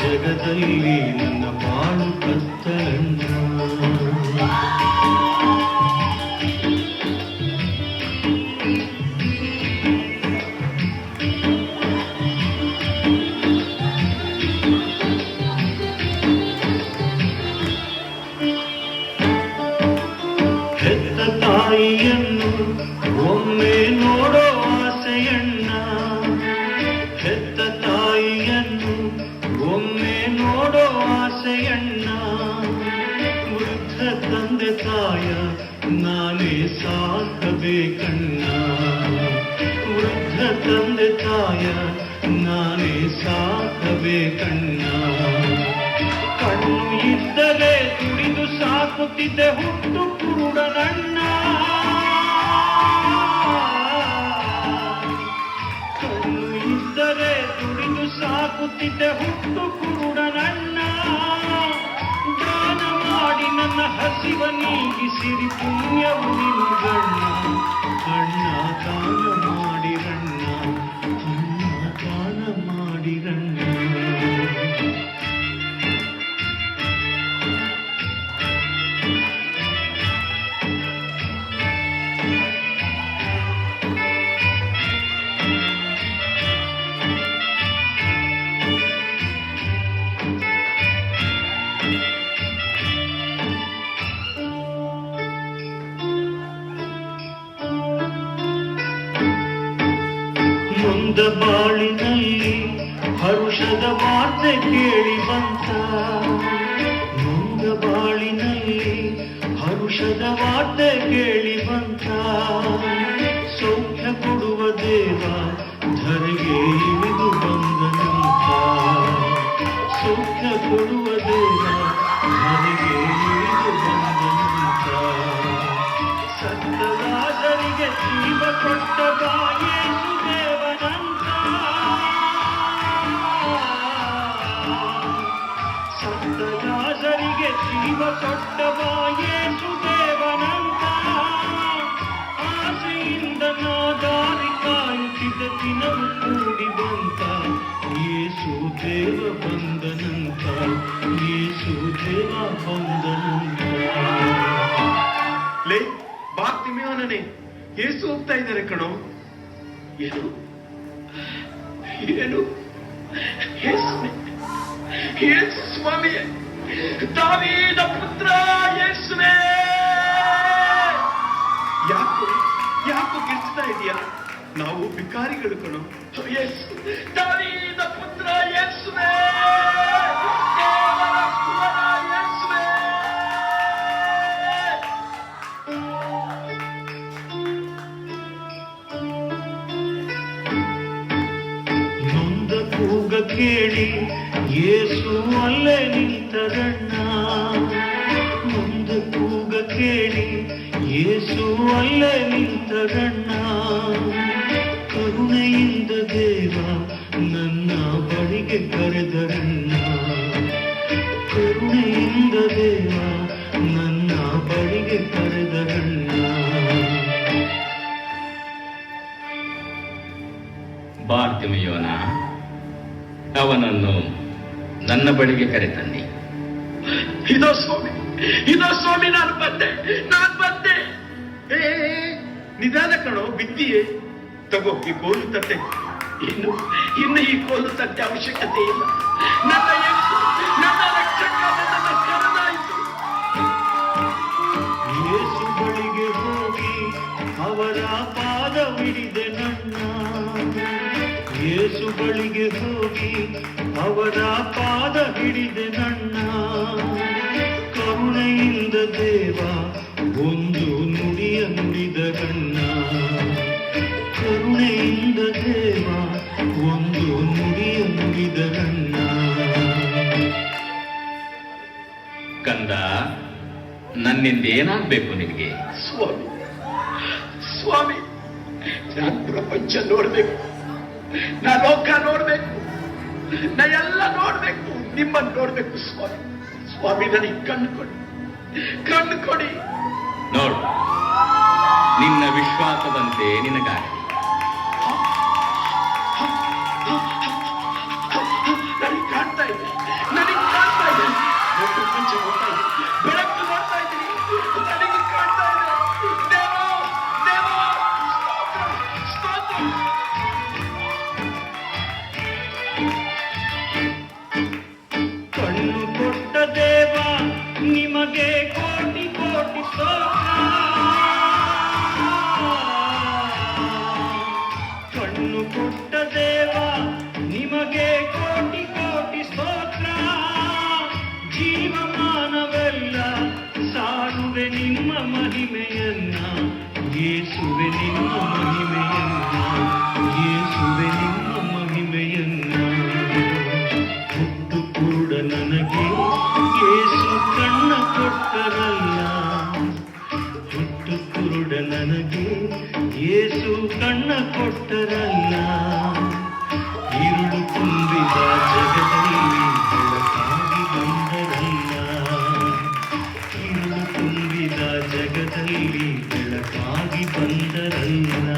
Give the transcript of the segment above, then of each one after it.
ಜಗದಲ್ಲಿ ನನ್ನ ಬಾಳು ಕತ್ತಲಣ್ಣ. ಹೆತ್ತ ತಾಯಿಯನ್ನು ಒಮ್ಮೆ ನೋಡೋ ಆಸೆಯಣ್ಣ, ಹೆತ್ತ ತಾಯಿಯನ್ನು ಒಮ್ಮೆ ನೋಡೋ ಆಸೆಯಣ್ಣ. ವೃದ್ಧ ತಂದೆ ತಾಯ ನಾನೇ ಸಾಕಬೇಕಣ್ಣ, ವೃದ್ಧ ತಂದೆ ತಾಯ ನಾನೇ ಸಾಕಬೇಕಣ್ಣ. ಕಣ್ಣು ಇದ್ದಲೇ ದುಡಿದು ಸಾಕುತ್ತಿದ್ದೆ ಹುಟ್ಟು ಕುರುಡನಣ್ಣ, ಕಣ್ಣು ಇದ್ದರೆ ದುಡಿದು ಸಾಕುತ್ತಿದ್ದೆ ಹುಟ್ಟು ಕುರುಡನಣ್ಣ. ದಾನ ಮಾಡಿ ನನ್ನ ಹಸಿವ ನೀಗಿಸಿರಿ ಪುಣ್ಯವು ನಿನುಗಣ್ಣ. ಅಣ್ಣ ದಾನ ಮಾಡಿರಣ್ಣ, ಅಣ್ಣ ದಾನ ಮಾಡಿರಣ್ಣ. ನೊಂದ ಬಾಳಿನಲ್ಲಿ ಹರುಷದ ವಾರ್ತೆ ಕೇಳಿ ಬಂತ, ನೊಂದ ಬಾಳಿನಲ್ಲಿ ಹರುಷದ ವಾರ್ತೆ ಕೇಳಿ ಬಂತ. ಸೌಖ್ಯ ಕೊಡುವ ದೇವ ಧರೆಗೆ ಇಳಿದು ಬಂದನಂತ, ಸೌಖ್ಯ ಕೊಡುವ ದೇವ ಧರೆಗೆ ಇಳಿದು ಬಂದನಂತ. ಸತ್ತದಾಸರಿಗೆ ಜೀವ ಕೊಟ್ಟ ಬಾಯೇಸು ದೇವನಂತ, ಸತ್ತದಾಸರಿಗೆ ಜೀವ ಕೊಟ್ಟ ಬಾಯೇಸು ದೇವನಂತ. ಆಸೆಯಿಂದ ನಾ ದಾರಿ ಕಾಯುತ್ತಿದ್ದ ದಿನವು ಕೂಡಿ ಬಂತ, ಯೇಸು ದೇವ ಬಂದನಂತ, ಯೇಸು ದೇವ ಬಂದನಂತ. ಲೇ ಬಾರ್ತಿಮೇಯೋನನೇ, ಯೇಸು ಹೋಗ್ತಾ ಇದ್ದಾರೆ ಕಣೋ. ಏನು ಏನು ಯೇಸುವೆ, ಯೇಸು ಸ್ವಾಮಿಯೇ, ದಾವೀದ ಪುತ್ರ ಯೇಸುವೇ, ಯಾಕೋ ಯಾಕೋ ಗಿರ್ಚ್ತಾ ಇದೆಯಾ? ನಾವು ಭಿಕಾರಿಗಳು ಕಣೋ. ಯೇಸು, ದಾವೀದ ಪುತ್ರ ಯೇಸುವೇ, ದೇವರ ಕುಮಾರ ಯೇಸುವೇ. ನೊಂದ ಕೂಗ ಕೇಳಿ ಯೇಸು ಅಲ್ಲೇ ನಿಂತರಣ್ಣ, ನೊಂದ ಕೂಗ ಕೇಳಿ ಯೇಸು ಅಲ್ಲೇ ನಿಂತರಣ್ಣ. ಕರುಣೆಯಿಂದ ದೇವ ನನ್ನ ಬಳಿಗೆ ಕರೆದರಣ್ಣ, ಕರುಣೆಯಿಂದ ದೇವ ನನ್ನ ಬಳಿಗೆ ಕರೆದರಣ್ಣ. ಬಾರ್ತಿಮೇಯೋನ, ಅವನನ್ನು ನನ್ನ ಬಳಿಗೆ ಕರೆತನ್ನಿ. ಇದೋ ಸ್ವಾಮಿ, ಇದೋ ಸ್ವಾಮಿ, ನಾನು ಬಂದೆ, ನಾನು ಬಂದೆ. ಏ ನಿಧಾನ ಕಣೋ, ಬಿದ್ದಿಯೇ. ತಗೋ ಈ ಕೋಲು ತಟ್ಟೆ. ಇನ್ನು ಈ ಕೋಲು ತಟ್ಟೆ ಅವಶ್ಯಕತೆ ಇಲ್ಲ. ನನ್ನ ಯೇಸು, ನನ್ನ ರಕ್ಷಕ ನನ್ನನ್ನು ಕರೆದಾಯಿತು. ಯೇಸು ಬಳಿಗೆ ಹೋಗಿ ಅವರ ಪಾದವಿಡಿದೆ ನನ್ನ, ಯೇಸು ಬಳಿಗೆ ಹೋಗಿ ಅವರ ಪಾದ ಹಿಡಿದೆ ನನ್ನ. ಕರುಣೆಯಿಂದ ದೇವ ಒಂದು ನುಡಿಯ ನುಡಿದ ಗಣ್ಣ, ಕರುಣೆಯಿಂದ ದೇವ ಒಂದು ನುಡಿಯ ನುಡಿದ ಗಣ್ಣ. ಕಂದ, ನನ್ನಿಂದ ಏನಾಗ್ಬೇಕು ನಿನಗೆ? ಸ್ವಾಮಿ, ಸ್ವಾಮಿ, ನಾನು ಪ್ರಪಂಚ ನೋಡ್ಬೇಕು, ನಾ ಲೋಕ ನೋಡ್ಬೇಕು, ನಾ ಎಲ್ಲ ನೋಡ್ಬೇಕು, ನಿಮ್ಮನ್ನು ನೋಡ್ಬೇಕು ಸ್ವಾಮಿ. ಸ್ವಾಮಿ, ನನಗೆ ಕಣ್ಣು ಕೊಡಿ, ಕಣ್ಣು ಕೊಡಿ. ನೋಡು, ನಿನ್ನ ವಿಶ್ವಾಸದಂತೆ ನಿನಗಾಗಲಿ. ನನಗೆ ಕಾಣ್ತಾ ಇದೆ, ಕಣ್ಣು ಕೊಟ್ಟ ದೇವ ನಿಮಗೆ ಕೋಟಿ ಕೋಟಿ ಸ್ತೋತ್ರ. ಜೀವಮಾನವೆಲ್ಲ ಸಾರುವೆ ನಿಮ್ಮ ಮಹಿಮೆಯನ್ನ, ಯೇಸುವೆ ನಿಮ್ಮ ಮಹಿಮೆಯನ್ನ, ಯೇಸುವೆ ನಿಮ್ಮ ಮಹಿಮೆಯನ್ನ. ಹುಟ್ಟು ಕೂಡ ನನಗೆ ಯೇಸು ಕಣ್ಣ ಕೊಟ್ಟರಲ್ಲ, ಹುಟ್ಟು ಕುರುಡ ನನಗೆ ಯೇಸು ಕಣ್ಣ ಕೊಟ್ಟರಲ್ಲ. ഇരുಳು ತುಂಬಿದ ಜಗದಲ್ಲಿ ಬೆಳಕಾಗಿ ಬಂದರಲ್ಲ, ഇരുಳು ತುಂಬಿದ ಜಗದಲ್ಲಿ ಬೆಳಕಾಗಿ ಬಂದರಲ್ಲ.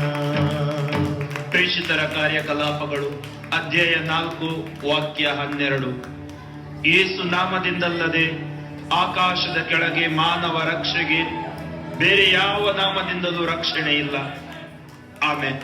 ಪ್ರೇಷಿತರ ಕಾರ್ಯಕಲಾಪಗಳು ಅಧ್ಯಾಯ 4 ವಾಕ್ಯ 12. ಯೇಸು ನಾಮದಿಂದಲ್ಲದೆ ಆಕಾಶದ ಕೆಳಗೆ ಮಾನವ ರಕ್ಷೆಗೆ ಬೇರೆ ಯಾವ ನಾಮದಿಂದಲೂ ರಕ್ಷಣೆ ಇಲ್ಲ. Amen.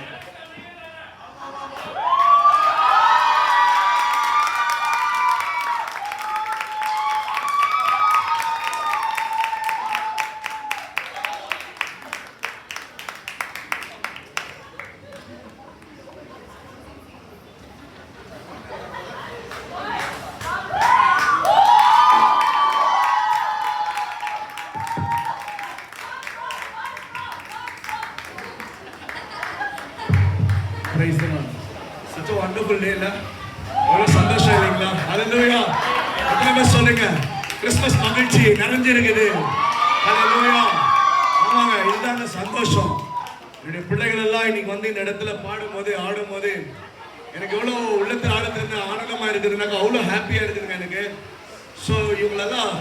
Praise the Lord. Such a wonderful day, la. எவ்வளவு சந்தோஷம் இல்லைங்களா? ஹalleluya. எத்தனை பேர் சொல்லுங்க கிறிஸ்மஸ் மகிழ்ச்சி நிறைஞ்சிருக்குது. ஹalleluya. ஆமாங்க, இதுதாங்க சந்தோஷம். என்னுடைய பிள்ளைகள் எல்லாம் இன்னைக்கு வந்து இந்த இடத்துல பாடும்போது ஆடும்போது எனக்கு எவ்வளவு உள்ளத்துல ஆழத்துல ஆனந்தமா இருக்குதுனாக்க அவ்வளவு ஹாப்பியா இருக்குதுங்க எனக்கு. ஸோ இவங்களெல்லாம்